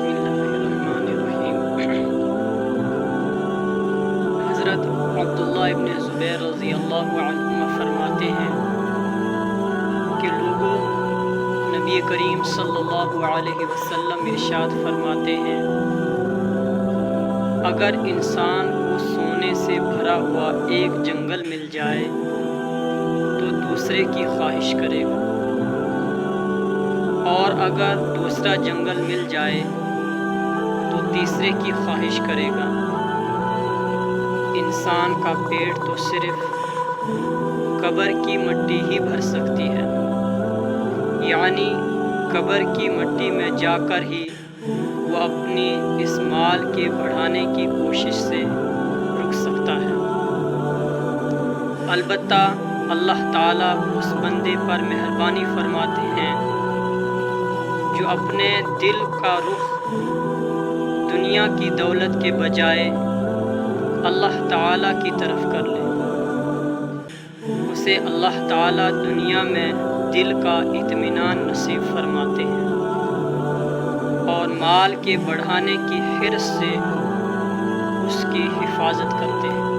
बिस्मिल्लाहिर्रहमानिर्रहीम। हज़रत अब्दुल्लाह इब्न ज़ुबैर रज़ी अल्लाहु अन्हुमा फरमाते हैं कि लोगों, नबी करीम सल्लल्लाहु अलैहि वसल्लम इरशाद फरमाते हैं, अगर इंसान को सोने से भरा हुआ एक जंगल मिल जाए तो दूसरे की ख्वाहिश करेगा, और अगर दूसरा जंगल मिल जाए तो तीसरे की ख्वाहिश करेगा। इंसान का पेट तो सिर्फ कब्र की मिट्टी ही भर सकती है, यानी कब्र की मिट्टी में जाकर ही वो अपनी इस माल के बढ़ाने की कोशिश से रुक सकता है। अलबत्ता अल्लाह ताला उस बंदे पर मेहरबानी फरमाते हैं जो अपने दिल का रुख दुनिया की दौलत के बजाय अल्लाह ताला की तरफ कर ले। उसे अल्लाह ताला दुनिया में दिल का इत्मीनान नसीब फरमाते हैं और माल के बढ़ाने की हिर्स से उसकी हिफाजत करते हैं।